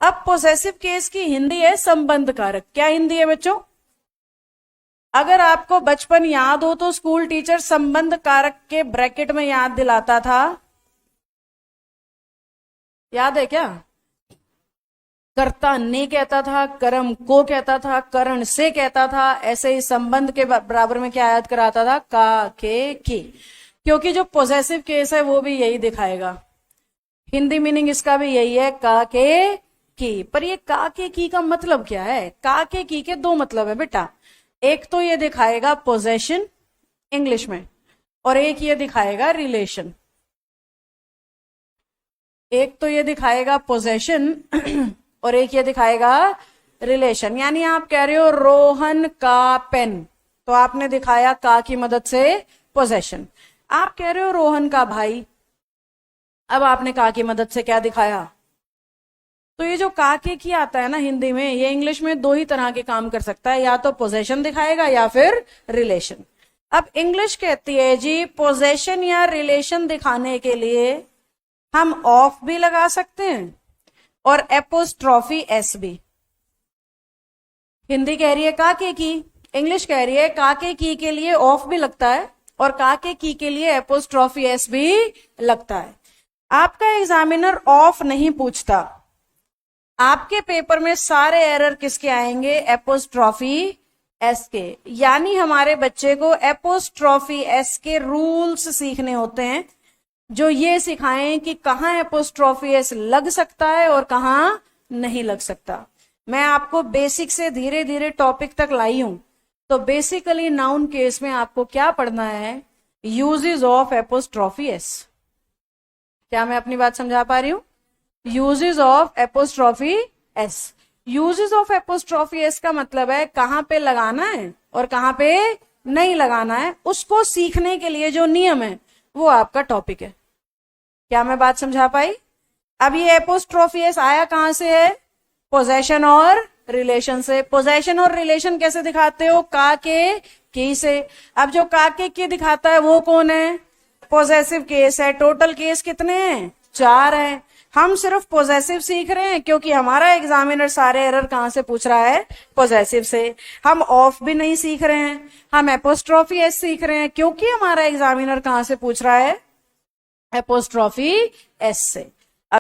अब possessive case की हिंदी है संबंध कारक। क्या हिंदी है बच्चों? अगर आपको बचपन याद हो तो स्कूल टीचर संबंध कारक के ब्रैकेट में याद दिलाता था, याद है क्या? कर्ता ने कहता था, कर्म को कहता था, करण से कहता था, ऐसे ही संबंध के बराबर में क्या याद कराता था? का, के, की। क्योंकि जो पोजेसिव केस है वो भी यही दिखाएगा। हिंदी मीनिंग इसका भी यही है, का, के, की। पर ये का, के, की का मतलब क्या है? का, के, की के दो मतलब है बेटा। एक तो ये दिखाएगा पोजेशन इंग्लिश में, और एक ये दिखाएगा रिलेशन। एक तो ये दिखाएगा पोजेशन और एक ये दिखाएगा रिलेशन। यानी आप कह रहे हो रोहन का पेन, तो आपने दिखाया का की मदद से पोजेशन। आप कह रहे हो रोहन का भाई, अब आपने का की मदद से क्या दिखाया? तो ये जो का के की आता है ना हिंदी में, ये इंग्लिश में दो ही तरह के काम कर सकता है, या तो पोजेशन दिखाएगा या फिर रिलेशन। अब इंग्लिश कहती है जी पोजेशन या रिलेशन दिखाने के लिए हम ऑफ भी लगा सकते हैं और एपोस्ट्रॉफी एस भी। हिंदी कह रही है का के की, इंग्लिश कह रही है का के लिए ऑफ भी लगता है और का के लिए एपोस्ट्रॉफी एस भी लगता है। आपका एग्जामिनर ऑफ नहीं पूछता, आपके पेपर में सारे एरर किसके आएंगे? एपोस्ट्रॉफी एस के। यानी हमारे बच्चे को एपोस्ट्रॉफी एस के रूल्स सीखने होते हैं, जो ये सिखाएं कि कहां एपोस्ट्रॉफी एस लग सकता है और कहां नहीं लग सकता। मैं आपको बेसिक से धीरे धीरे टॉपिक तक लाई हूं। तो बेसिकली नाउन केस में आपको क्या पढ़ना है? Uses of apostrophe S. क्या मैं अपनी बात समझा पा रही हूं? Uses of apostrophe S. Uses of apostrophe S का मतलब है कहां पे लगाना है और कहां पे नहीं लगाना है। उसको सीखने के लिए जो नियम है वो आपका टॉपिक है। क्या मैं बात समझा पाई? अब ये एपोस्ट्रॉफी एस आया कहां से है? पोजेशन और रिलेशन से। पोजेशन और रिलेशन कैसे दिखाते हो? का के की से। अब जो का के की दिखाता है वो कौन है? पोजेसिव केस है। टोटल केस कितने हैं? 4 हैं। हम सिर्फ पोजेसिव सीख रहे हैं क्योंकि हमारा एग्जामिनर सारे एरर कहां से पूछ रहा है? पोजेसिव से। हम ऑफ भी नहीं सीख रहे हैं, हम एपोस्ट्रॉफी एस सीख रहे हैं क्योंकि हमारा एग्जामिनर कहां से पूछ रहा है? एपोस्ट्रॉफी एस से।